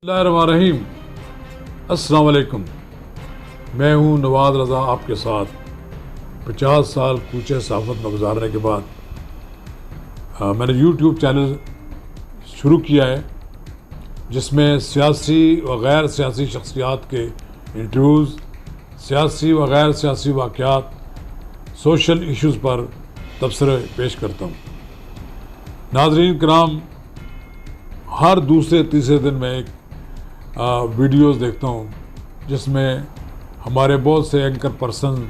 Bismillahirrahmanirrahim. अस्सलाम वालेकुम. मैं हूँ नवाज रज़ा आपके साथ 50 साल कूचे सहाफ़त में गुजारने के बाद मैंने यूट्यूब चैनल शुरू किया है जिसमें सियासी व गैर सियासी शख्सियात के इंटरव्यूज़, सियासी व गैर सियासी वाक़यात, सोशल इश्यूज़ पर तबसरे पेश करता हूँ. नाज़रीन कराम, हर दूसरे तीसरे दिन मैं एक वीडियोस देखता हूँ जिसमें हमारे बहुत से एंकर पर्सन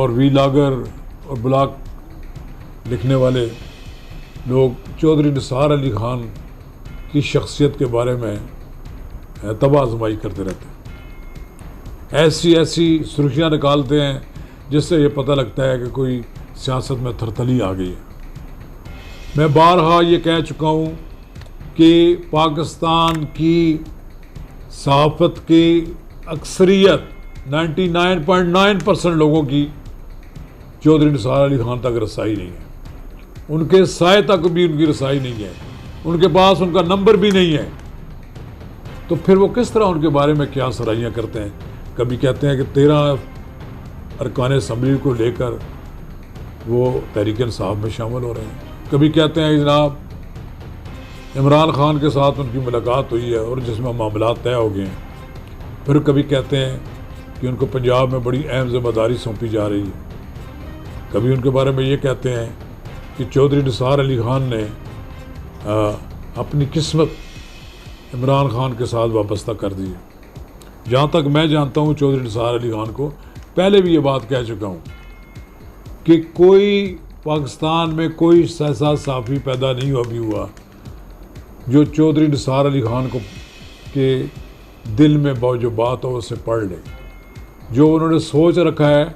और वीलागर और ब्लॉग लिखने वाले लोग चौधरी निसार अली ख़ान की शख्सियत के बारे में तबाह आज़माई करते रहते हैं. ऐसी सुर्खियाँ निकालते हैं जिससे ये पता लगता है कि कोई सियासत में थरथली आ गई है. मैं बारहा ये कह चुका हूँ कि पाकिस्तान की सहाफ़त की अक्सरियत 99.9% लोगों की चौधरी निसार अली ख़ान तक रसाई नहीं है. उनके साए तक भी उनकी रसाई नहीं है. उनके पास उनका नंबर भी नहीं है. तो फिर वो किस तरह उनके बारे में क्या सराहियाँ करते हैं. कभी कहते हैं कि 13 अरकान असम्बली को लेकर वो तहरीक इंसाफ में शामिल हो रहे हैं. कभी कहते हैं जनाब इमरान खान के साथ उनकी मुलाकात हुई है और जिसमें मामलात तय हो गए हैं. फिर कभी कहते हैं कि उनको पंजाब में बड़ी अहम ज़िम्मेदारी सौंपी जा रही है. कभी उनके बारे में ये कहते हैं कि चौधरी निसार अली ख़ान ने अपनी किस्मत इमरान खान के साथ वाबस्ता कर दी है. जहाँ तक मैं जानता हूँ चौधरी निसार अली ख़ान को पहले भी ये बात कह चुका हूँ कि कोई पाकिस्तान में कोई ऐसा साफ़ी पैदा नहीं अभी हुआ जो चौधरी निसार अली ख़ान को के दिल में जो बात हो उससे पढ़ ले, जो उन्होंने सोच रखा है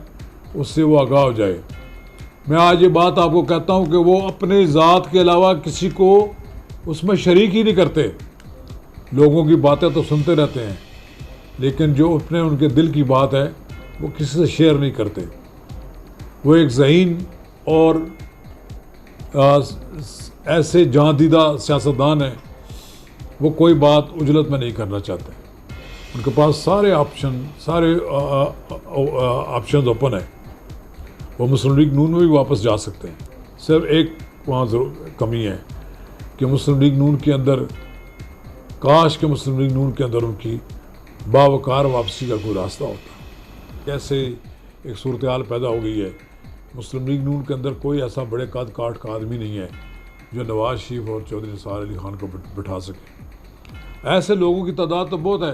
उससे वो आगाह हो जाए. मैं आज ये बात आपको कहता हूँ कि वो अपने ज़ात के अलावा किसी को उसमें शरीक ही नहीं करते. लोगों की बातें तो सुनते रहते हैं लेकिन जो अपने उनके दिल की बात है वो किसी से शेयर नहीं करते. वो एक ज़हीन और ऐसे जादीदा सियासतदान हैं, वो कोई बात उजलत में नहीं करना चाहते. उनके पास सारे ऑप्शन ओपन है. वो मुस्लिम लीग नून में भी वापस जा सकते हैं. सिर्फ एक वहाँ कमी है कि मुस्लिम लीग नून के अंदर काश के मुस्लिम लीग नून के अंदर उनकी बावकार वापसी का कोई रास्ता होता. कैसे एक सूरत हाल पैदा हो गई है. मुस्लिम लीग नून के अंदर कोई ऐसा बड़े कद काठ का आदमी नहीं है जो नवाज़ शरीफ और चौधरी निसार अली ख़ान को बिठा सके. ऐसे लोगों की तादाद तो बहुत है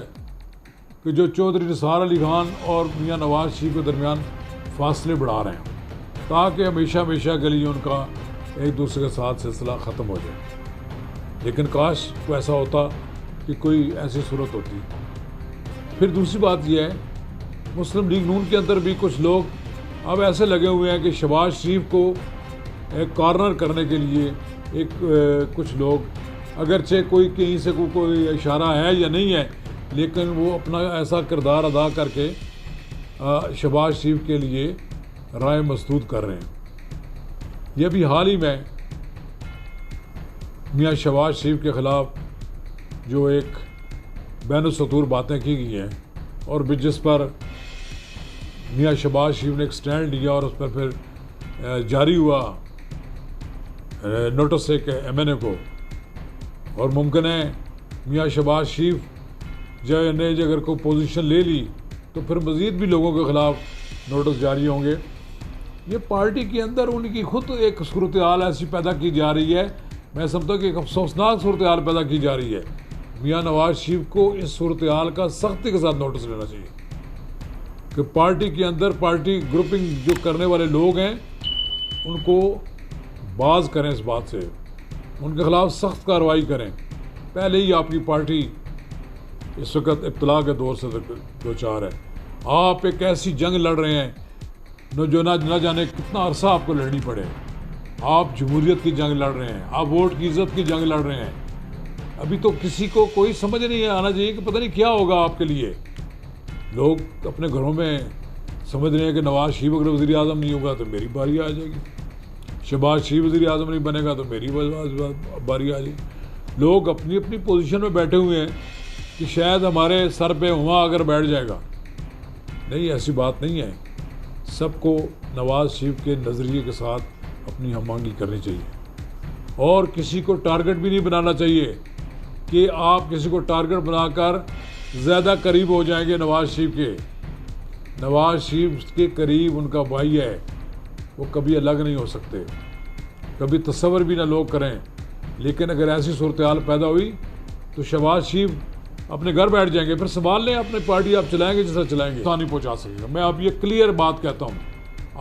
कि जो चौधरी निसार अली ख़ान और मियाँ नवाज़ शरीफ के दरमियान फासले बढ़ा रहे हैं ताकि हमेशा के लिए उनका एक दूसरे के साथ सिलसिला ख़त्म हो जाए. लेकिन काश को ऐसा होता कि कोई ऐसी सूरत होती. फिर दूसरी बात यह है, मुस्लिम लीग नून के अंदर भी कुछ लोग अब ऐसे लगे हुए हैं कि शहबाज शरीफ को एक कॉर्नर करने के लिए कुछ लोग, अगरचे कोई कहीं से कोई इशारा है या नहीं है, लेकिन वो अपना ऐसा किरदार अदा करके शहबाज शरीफ के लिए राय मसदूद कर रहे हैं. ये भी हाल ही में मियाँ शहबाज शरीफ के ख़िलाफ़ जो एक बैनुस्सतूर बातें की गई हैं और जिस पर मियाँ शहबाज शरीफ ने एक स्टैंड लिया और उस पर फिर जारी हुआ नोटिस एक MNA को. और मुमकिन है मियाँ शहबाज शरीफ ने अगर कोई पोजीशन ले ली तो फिर मज़ीद भी लोगों के ख़िलाफ़ नोटिस जारी होंगे. ये पार्टी के अंदर उनकी खुद एक सूरत हाल ऐसी पैदा की जा रही है. मैं समझता हूँ कि एक अफसोसनाक सूरत हाल पैदा की जा रही है. मियाँ नवाज़ शरीफ को इस सूरत हाल का सख्ती के साथ नोटिस लेना चाहिए कि पार्टी के अंदर पार्टी ग्रुपिंग जो करने वाले लोग हैं उनको बाज करें, इस बात से उनके ख़िलाफ़ सख्त कार्रवाई करें. पहले ही आपकी पार्टी इस वक्त इब्तला के दौर से दो चार है. आप एक ऐसी जंग लड़ रहे हैं जो ना जाने कितना अरसा आपको लड़नी पड़े. आप जमहूरियत की जंग लड़ रहे हैं, आप वोट की इज़्ज़त की जंग लड़ रहे हैं. अभी तो किसी को कोई समझ नहीं आना चाहिए कि पता नहीं क्या होगा आपके लिए. लोग अपने घरों में समझ रहे हैं कि नवाज़ शरीफ अगर वज़ीर आज़म नहीं होगा तो मेरी बारी आ जाएगी, शहबाज शरीफ वज़ीर आज़म नहीं बनेगा तो मेरी बारी आ जाएगी. लोग अपनी अपनी पोजीशन में बैठे हुए हैं کہ شاید ہمارے سر پہ ہوا اگر بیٹھ جائے گا. نہیں، ایسی بات نہیں ہے. سب کو نواز شریف کے نظریے کے ساتھ اپنی ہم آہنگی کرنی چاہیے اور کسی کو ٹارگٹ بھی نہیں بنانا چاہیے کہ آپ کسی کو ٹارگٹ بنا کر زیادہ قریب ہو جائیں گے نواز شریف کے. نواز شریف کے قریب ان کا بھائی ہے، وہ کبھی الگ نہیں ہو سکتے، کبھی تصور بھی نہ لوگ کریں. لیکن اگر ایسی صورتحال پیدا ہوئی تو شہباز شریف اپنے گھر بیٹھ جائیں گے. پھر سنبھال لیں اپنی پارٹی، آپ چلائیں گے جس طرح چلائیں گے، نقصان نہیں پہنچا سکے گا. میں اب یہ کلیئر بات کہتا ہوں،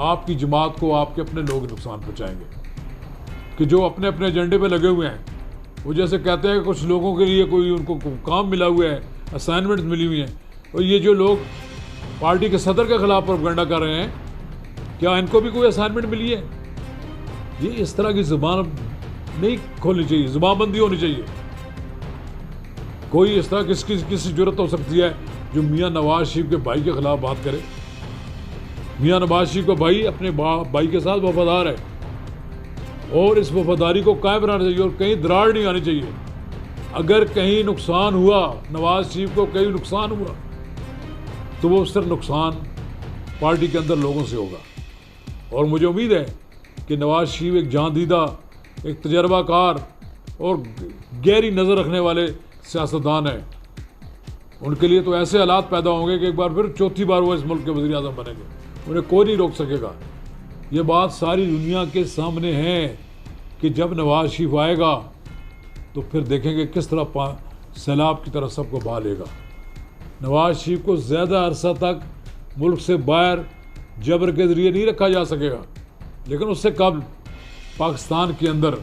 آپ کی جماعت کو آپ کے اپنے لوگ نقصان پہنچائیں گے کہ جو اپنے اپنے ایجنڈے پہ لگے ہوئے ہیں. وہ جیسے کہتے ہیں کہ کچھ لوگوں کے لیے کوئی ان کو کام ملا ہوا ہے، اسائنمنٹ ملی ہوئی ہیں، اور یہ جو لوگ پارٹی کے صدر کے خلاف پروپیگنڈا کر رہے ہیں، کیا ان کو بھی کوئی اسائنمنٹ ملی ہے؟ یہ اس طرح کی زبان نہیں کھولنی چاہیے، زبان بندی ہونی چاہیے. کوئی اس طرح کسی جرت ہو سکتی ہے جو میاں نواز شریف کے بھائی کے خلاف بات کرے؟ میاں نواز شریف کا بھائی اپنے بھائی کے ساتھ وفادار ہے اور اس وفاداری کو قائم رہنا چاہیے اور کہیں دراڑ نہیں آنی چاہیے. اگر کہیں نقصان ہوا، نواز شریف کو کہیں نقصان ہوا، تو وہ صرف نقصان پارٹی کے اندر لوگوں سے ہوگا. اور مجھے امید ہے کہ نواز شریف ایک جان دیدہ، ایک تجربہ کار اور گہری نظر رکھنے والے سیاستدان ہیں. ان کے لیے تو ایسے حالات پیدا ہوں گے کہ ایک بار پھر چوتھی بار وہ اس ملک کے وزیر اعظم بنیں گے، انہیں کوئی نہیں روک سکے گا. یہ بات ساری دنیا کے سامنے ہے کہ جب نواز شریف آئے گا تو پھر دیکھیں گے کس طرح سیلاب کی طرح سب کو بہا لے گا. نواز شریف کو زیادہ عرصہ تک ملک سے باہر جبر کے ذریعے نہیں رکھا جا سکے گا، لیکن اس سے قبل پاکستان کے اندر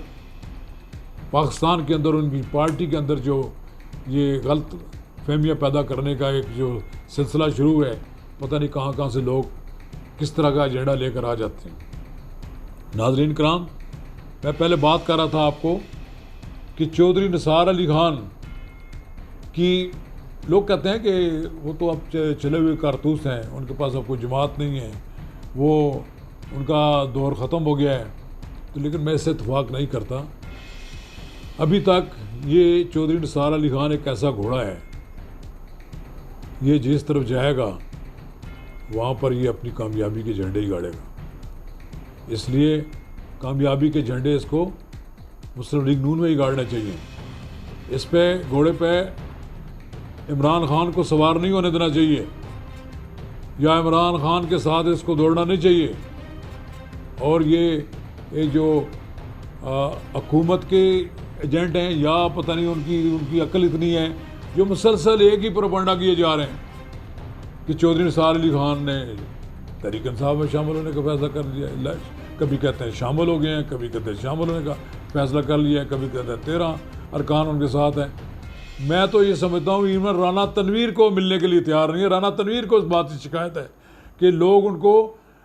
ان کی پارٹی کے اندر جو یہ غلط فہمیاں پیدا کرنے کا ایک جو سلسلہ شروع ہے، پتہ نہیں کہاں کہاں سے لوگ کس طرح کا ایجنڈا لے کر آ جاتے ہیں. ناظرین کرام، میں پہلے بات کر رہا تھا آپ کو کہ چودھری نثار علی خان کی لوگ کہتے ہیں کہ وہ تو اب چلے ہوئے کارتوس ہیں، ان کے پاس اب کوئی جماعت نہیں ہے، وہ ان کا دور ختم ہو گیا ہے. تو لیکن میں اس سے اتفاق نہیں کرتا. ابھی تک یہ چودھری نثار علی خان ایک ایسا گھوڑا ہے، یہ جس طرف جائے گا وہاں پر یہ اپنی کامیابی کے جھنڈے ہی گاڑے گا. اس لیے کامیابی کے جھنڈے اس کو مسلم لیگ نون میں ہی گاڑنے چاہیے. اس پہ گھوڑے پہ عمران خان کو سوار نہیں ہونے دینا چاہیے، یا عمران خان کے ساتھ اس کو دوڑنا نہیں چاہیے. اور یہ جو حکومت کے ایجنٹ ہیں، یا پتہ نہیں ان کی عقل اتنی ہے جو مسلسل ایک ہی پروپیگنڈا کیے جا رہے ہیں کہ چودھری نثار علی خان نے تحریک انصاف میں شامل ہونے کا فیصلہ کر لیا. کبھی کہتے ہیں شامل ہو گئے ہیں، کبھی کہتے ہیں شامل ہونے کا فیصلہ کر لیا ہے، کبھی کہتے ہیں 13 ارکان ان کے ساتھ ہیں. میں تو یہ سمجھتا ہوں ایون رانا تنویر کو ملنے کے لیے تیار نہیں ہے. رانا تنویر کو اس بات سے شکایت ہے کہ لوگ ان کو